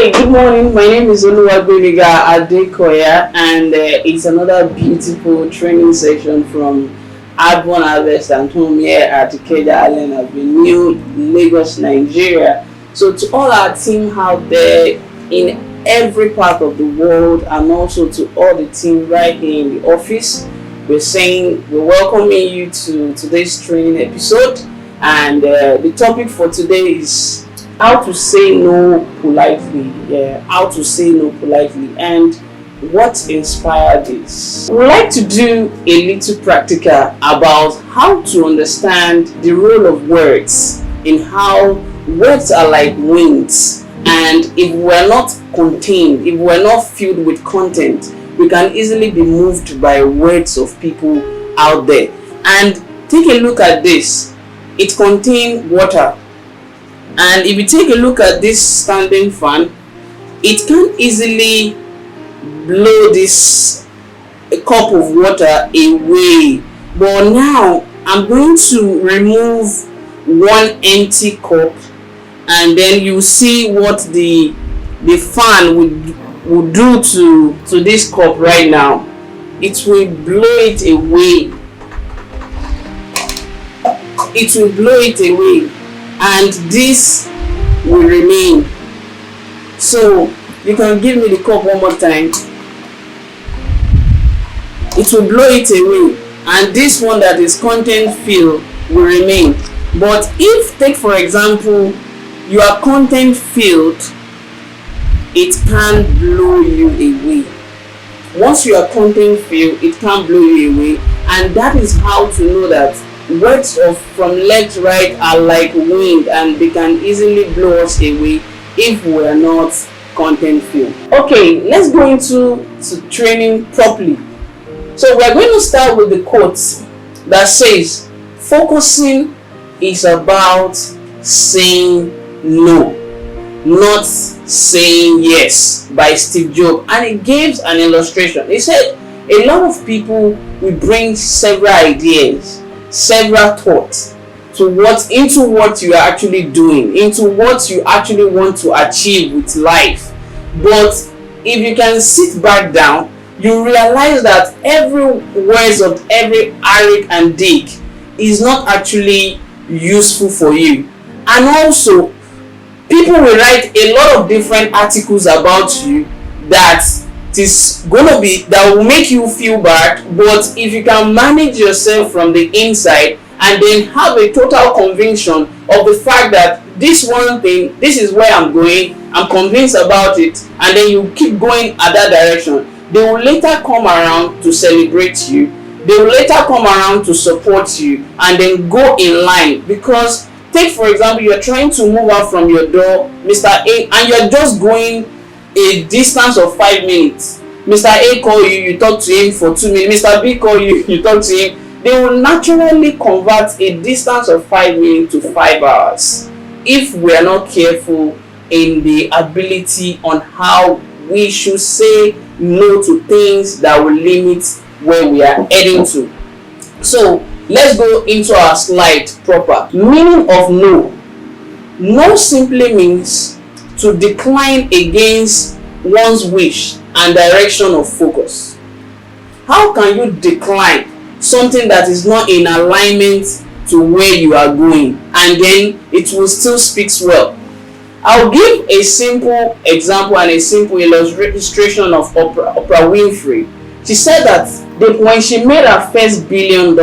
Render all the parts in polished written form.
Hey, good morning. My name is Oluwagbemiga Adekoya, and it's another beautiful training session from Adbond Harvest and Home here at Adekoya Island Avenue, Lagos, Nigeria. So to all our team out there in every part of the world, and also to all the team right here in the office, we're welcoming you to today's training episode. And the topic for today is how to say no politely. How to say no politely, and what inspired this. We would like to do a little practical about how to understand the role of words, in how words are like winds, and if we're not contained, if we're not filled with content, we can easily be moved by words of people out there. And take a look at this. It contains water. And if you take a look at this standing fan, it can easily blow this cup of water away. But now I'm going to remove one empty cup, and then you see what the fan would do to this cup right now. It will blow it away. It will blow it away, and this will remain. So you can give me the cup one more time. It will blow it away, and this one that is content filled will remain. But if, take for example, you are content filled, it can blow you away. Once you are content filled, it can blow you away, and that is how to know that words from left to right are like wind, and they can easily blow us away if we are not content filled. Okay, let's go into training properly. So we're going to start with the quote that says, focusing is about saying no, not saying yes, by Steve Jobs. And it gives an illustration. He said a lot of people will bring several ideas, several thoughts into what you are actually doing, into what you actually want to achieve with life. But if you can sit back down, you realize that every words of every Eric and Dick is not actually useful for you. And also, people will write a lot of different articles about you that will make you feel bad. But if you can manage yourself from the inside, and then have a total conviction of the fact that this one thing, this is where I'm going, I'm convinced about it, and then you keep going at that direction, they will later come around to celebrate you. They will later come around to support you, and then go in line. Because take for example, you're trying to move out from your door, Mr. A, and you're just going a distance of 5 minutes. Mr. A call you, you talk to him for 2 minutes. Mr. B call you, you talk to him. They will naturally convert a distance of 5 minutes to 5 hours if we are not careful in the ability on how we should say no to things that will limit where we are heading to. So let's go into our slide proper. Meaning of no. No simply means to decline against one's wish and direction of focus. How can you decline something that is not in alignment to where you are going, and then it will still speak well? I'll give a simple example and a simple illustration of Oprah Winfrey. She said that when she made her first $1 billion,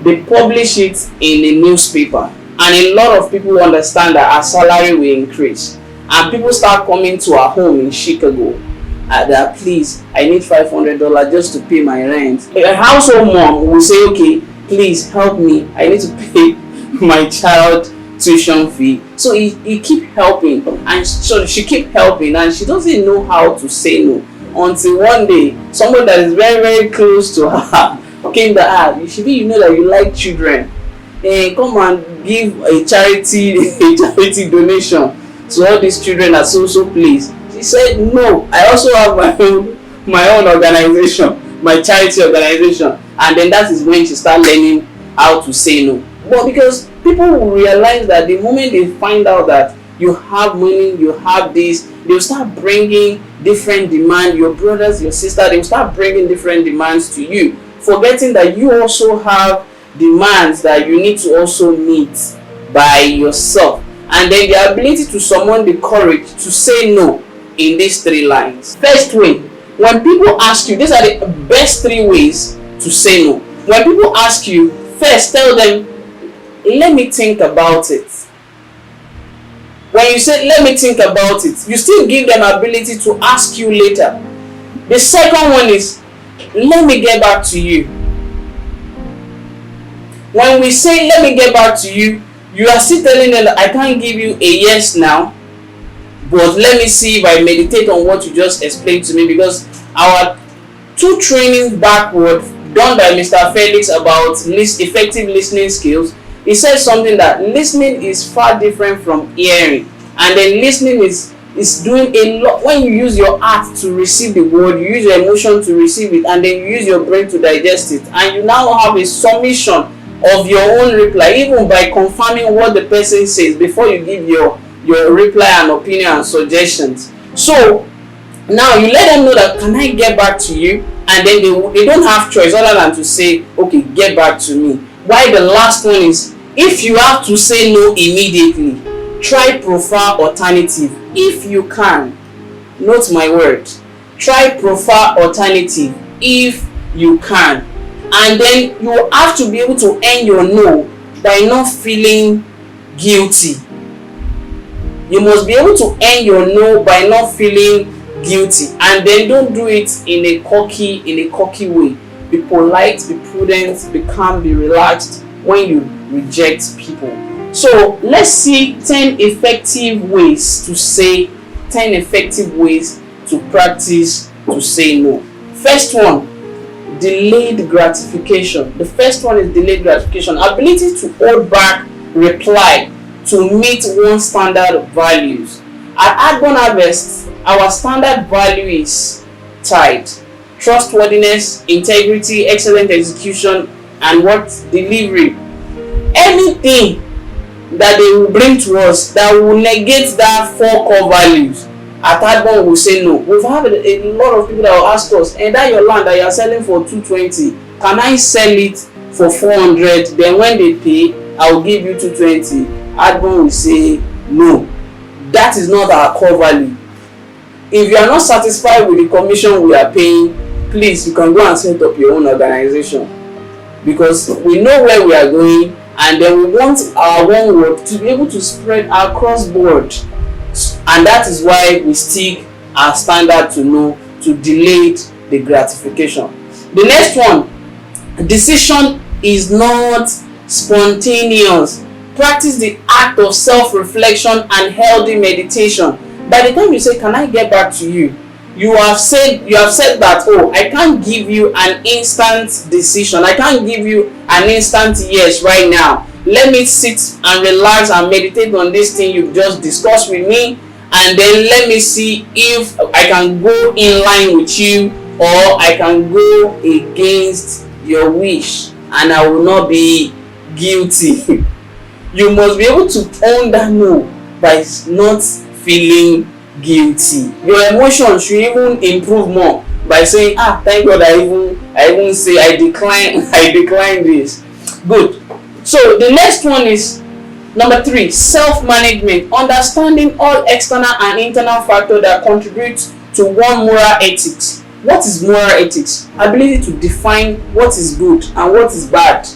they published it in a newspaper, and a lot of people understand that her salary will increase, and people start coming to her home in Chicago. That please, I need $500 just to pay my rent. A household mom will say, okay, please help me, I need to pay my child tuition fee. So he keep helping, and so she keep helping, and she doesn't know how to say no, until one day someone that is very, very close to her came to her. You know that you like children, and come and give a charity donation to all these children at so place. She said, no, I also have my own organization, my charity organization. And then that is when she started learning how to say no. But because people will realize that the moment they find out that you have money, you have this. They'll start bringing different demands. Your brothers, your sister, they'll start bringing different demands to you, forgetting that you also have demands that you need to also meet by yourself. And then the ability to summon the courage to say no in these 3 lines. First way, when people ask you, these are the best 3 ways to say no. When people ask you, first tell them, let me think about it. When you say let me think about it, you still give them ability to ask you later. The second one is, let me get back to you. When we say let me get back to you, you are still telling them that I can't give you a yes now, but let me see if I meditate on what you just explained to me. Because our 2 trainings backward done by Mr. Felix about effective listening skills, he said something that listening is far different from hearing, and then listening is doing a lot. When you use your heart to receive the word, you use your emotion to receive it, and then you use your brain to digest it, and you now have a summation of your own reply, even by confirming what the person says before you give your reply and opinion and suggestions. So now you let them know that, can I get back to you? And then they don't have choice other than to say, okay, get back to me. Why the last one is, if you have to say no immediately, try prefer alternative if you can. Note my word, try prefer alternative if you can. And then you have to be able to end your no by not feeling guilty. You must be able to end your no by not feeling guilty, and then don't do it in a cocky way. Be polite, be prudent, be calm, be relaxed when you reject people. So let's see 10 effective ways to say, 10 effective ways to practice to say no. First one, delayed gratification. The first one is delayed gratification. Ability to hold back reply to meet one's standard values. At Adbond Harvest, our standard value is tied: trustworthiness, integrity, excellent execution, and what? Delivery. Anything that they will bring to us that will negate that 4 core values, at Adbond will say no. We've had a lot of people that will ask us, and that your land that you are selling for 220, can I sell it for 400? Then when they pay, I will give you 220. Adbond will say no. That is not our core value. If you are not satisfied with the commission we are paying, please, you can go and set up your own organization, because we know where we are going, and then we want our one word to be able to spread across board, and that is why we stick our standard to no, to delay the gratification. The next one, decision is not spontaneous. Practice the act of self-reflection and healthy meditation. By the time you say, can I get back to you, you have said that, oh, I can't give you an instant decision, I can't give you an instant yes right now. Let me sit and relax and meditate on this thing you've just discussed with me, and then let me see if I can go in line with you, or I can go against your wish, and I will not be guilty. You must be able to own that no by not feeling guilty. Your emotions should even improve more by saying, thank God I even say I decline this. Good. So the next one is number 3, self-management. Understanding all external and internal factors that contribute to one moral ethics. What is moral ethics? Ability to define what is good and what is bad.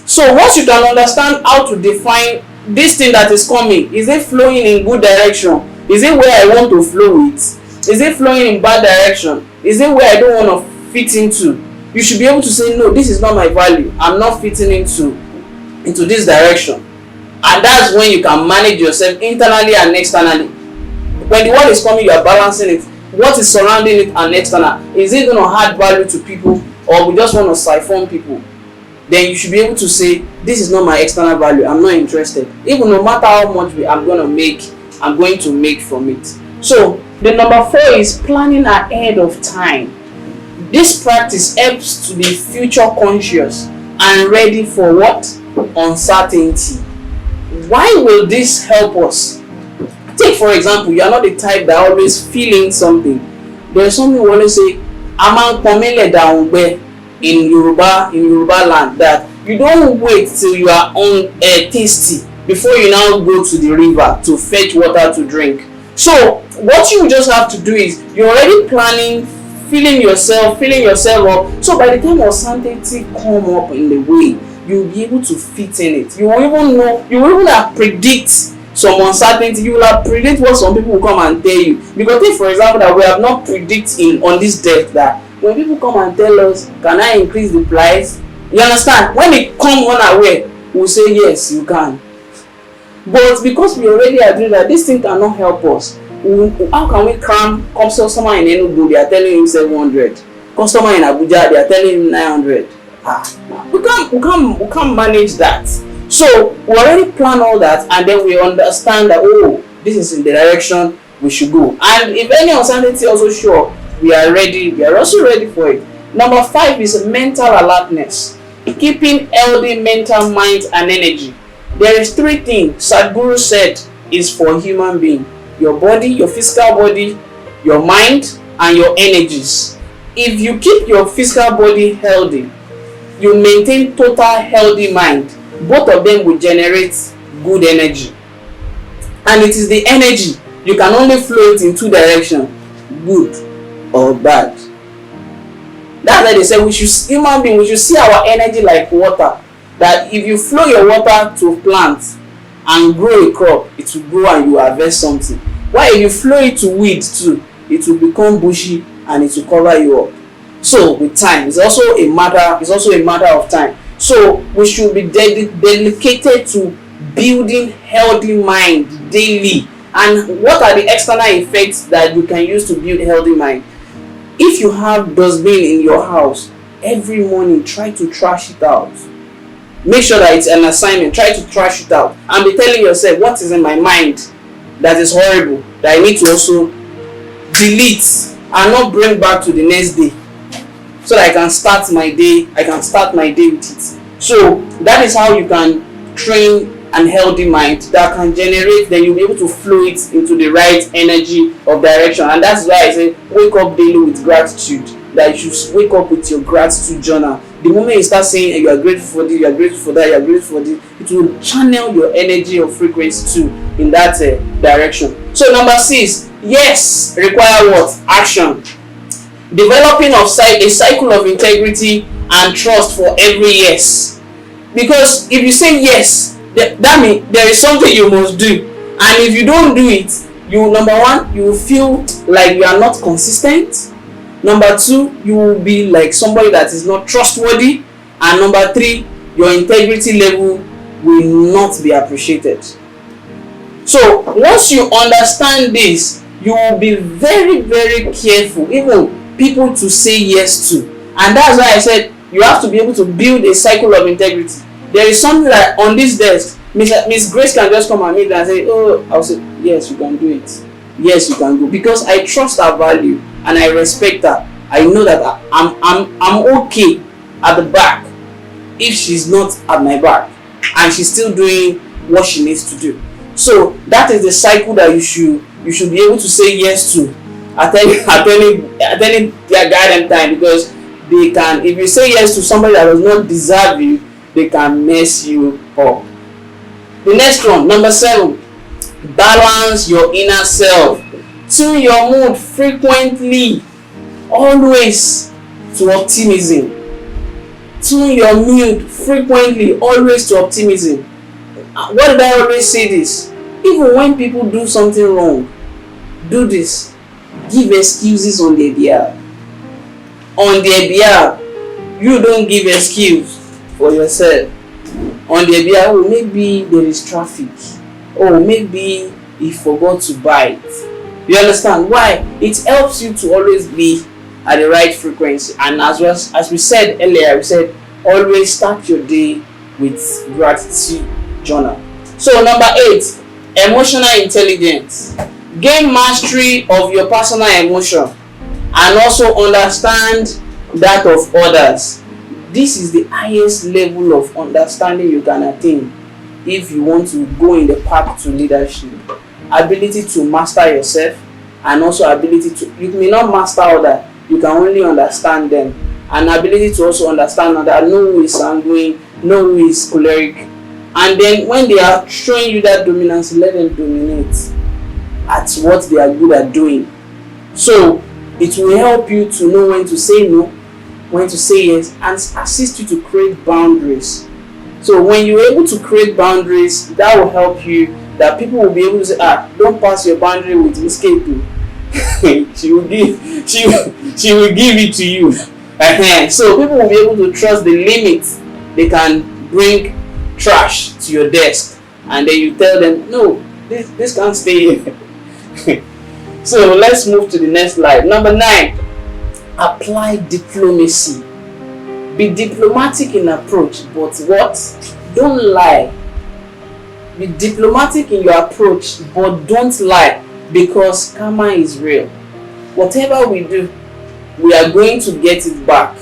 So once you can understand how to define this thing that is coming, is it flowing in good direction? Is it where I want to flow with? Is it flowing in bad direction? Is it where I don't want to fit into? You should be able to say, no, this is not my value. I'm not fitting into this direction. And that's when you can manage yourself internally and externally. When the word is coming, you are balancing it. What is surrounding it and external? Is it going to add value to people, or we just want to siphon people? Then you should be able to say, this is not my external value, I'm not interested. Even no matter how much I'm going to make from it. So the number 4 is planning ahead of time. This practice helps to be future conscious and ready for what? Uncertainty. Why will this help us? for example, you are not the type that always feeling something. There's something we always say, "Aman pomele daungbe" in Yoruba land, that you don't wait till you are thirsty before you now go to the river to fetch water to drink. So what you just have to do is, you're already planning, filling yourself up, so by the time uncertainty come up in the way, you'll be able to fit in it. You will even have predict some uncertainty. You will have predict what some people will come and tell you. Because take for example that we have not predicting on this death, that when people come and tell us, "Can I increase the price?" You understand? When they come unaware, we'll say yes, you can. But because we already agree that this thing cannot help us, how can we cram customer in Enugu, they are telling him 700, customer in Abuja, they are telling him 900? We can't manage that. So we already plan all that, and then we understand that, oh, this is in the direction we should go. And if any uncertainty also show up, we are ready. We are also ready for it. Number 5 is mental alertness, keeping healthy mental mind and energy. There is 3 things Sadhguru said is for human being: your body, your physical body, your mind, and your energies. If you keep your physical body healthy, you maintain total healthy mind, both of them will generate good energy. And it is the energy, you can only flow it in 2 directions, good or bad. That's why they say human beings, we should see our energy like water. That if you flow your water to plants and grow a crop, it will grow and you harvest something. While if you flow it to weed too, it will become bushy and it will cover you up. So with time, it's also a matter of time. So we should be dedicated to building healthy mind daily. And what are the external effects that you can use to build healthy mind? If you have dustbin in your house, every morning try to trash it out. Make sure that it's an assignment. Try to trash it out and be telling yourself, what is in my mind that is horrible, that I need to also delete and not bring back to the next day, so that I can start my day with it. So that is how you can train an healthy mind that can generate, then you'll be able to flow it into the right energy of direction. And that's why I say wake up daily with gratitude, that you should wake up with your gratitude journal. The moment you start saying you are grateful for this, you are grateful for that, you are grateful for this, it will channel your energy or frequency too in that direction. So number 6, yes, require what? Action. Developing of a cycle of integrity and trust for every yes. Because if you say yes, that means there is something you must do, and if you don't do it, number 1, you will feel like you are not consistent. Number 2, you will be like somebody that is not trustworthy, and number 3, your integrity level will not be appreciated. So once you understand this, you will be very, very careful even people to say yes to. And that's why I said you have to be able to build a cycle of integrity. There is something that on this desk, Miss Grace can just come and meet and say, oh, I'll say, yes, you can do it. Yes, you can go. Because I trust her value and I respect her. I know that I'm okay at the back if she's not at my back and she's still doing what she needs to do. So that is the cycle that you should be able to say yes to at any guidance time, because they can, if you say yes to somebody that does not deserve you, they can mess you up. The next one, number 7, balance your inner self. Tune your mood frequently, always to optimism. Tune your mood frequently, always to optimism. What did I always say this? Even when people do something wrong, do this. Give excuses on their behalf. On their behalf, you don't give excuse for yourself. On their behalf, oh, maybe there is traffic. Oh, maybe he forgot to buy it. You understand why? It helps you to always be at the right frequency. And as we said earlier, we said always start your day with gratitude journal. So number 8, emotional intelligence. Gain mastery of your personal emotion and also understand that of others. This is the highest level of understanding you can attain if you want to go in the path to leadership. ability to master yourself, and also ability to, you may not master other, you can only understand them, and ability to also understand other, know who is sanguine, know who is choleric. And then when they are showing you that dominance, let them dominate at what they are good at doing. So it will help you to know when to say no, when to say yes, and assist you to create boundaries. So when you're able to create boundaries, that will help you, that people will be able to say, don't pass your boundary with Miss Ketu. she will give it to you. So people will be able to trust the limits. They can bring trash to your desk, and then you tell them, no, this can't stay here. So let's move to the next slide. Number 9, apply diplomacy. Be diplomatic in approach, but what? Don't lie. Be diplomatic in your approach, but don't lie, because karma is real. Whatever we do, we are going to get it back.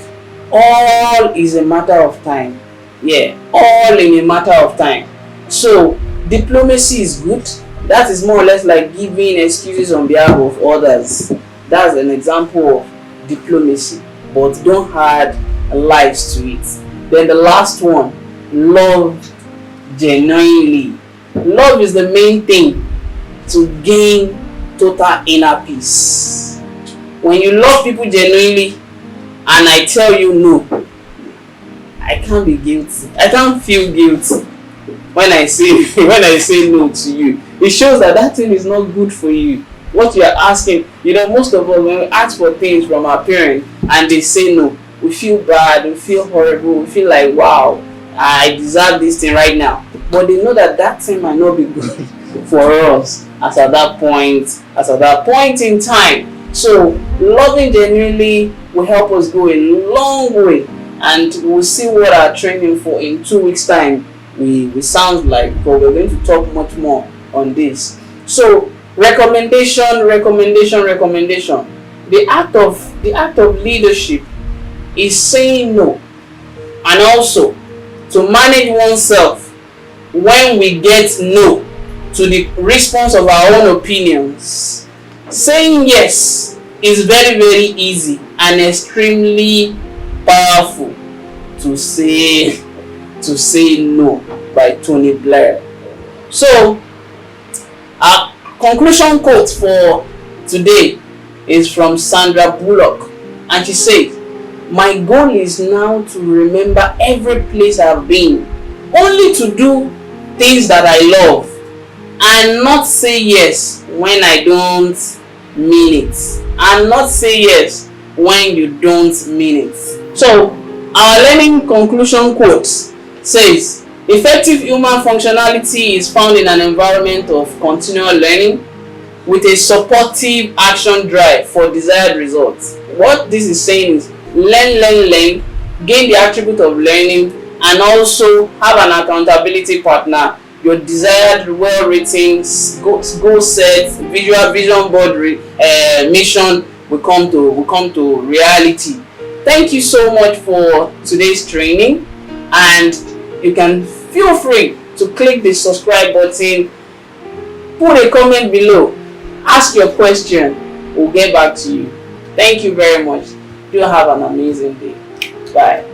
All is a matter of time. Yeah, all in a matter of time. So diplomacy is good. That is more or less like giving excuses on behalf of others. That's an example of diplomacy, but don't add lies to it. Then the last one, love genuinely. Love is the main thing to gain total inner peace. When you love people genuinely, and I tell you no, I can't be guilty. I can't feel guilty when I say no to you. It shows that thing is not good for you. What you are asking, most of us, when we ask for things from our parents and they say no, we feel bad, we feel horrible, we feel like, wow, I deserve this thing right now. But they know that thing might not be good for us as at that point in time. So loving genuinely will help us go a long way, and we'll see what our training for in 2 weeks time we sound like, but we're going to talk much more on this. So recommendation. The act of leadership is saying no, and also to manage oneself when we get no to the response of our own opinions. Saying yes is very, very easy and extremely powerful. To say no by Tony Blair. So our conclusion quote for today is from Sandra Bullock, and she says, "My goal is now to remember every place I've been, only to do things that I love, and not say yes when I don't mean it, and not say yes when you don't mean it." So our learning conclusion quote says, effective human functionality is found in an environment of continual learning with a supportive action drive for desired results. What this is saying is learn, gain the attribute of learning, and also have an accountability partner. Your desired, well-written, goal set, vision board mission will come to reality. Thank you so much for today's training, and you can feel free to click the subscribe button, put a comment below, ask your question, we'll get back to you. Thank you very much. Do have an amazing day. Bye.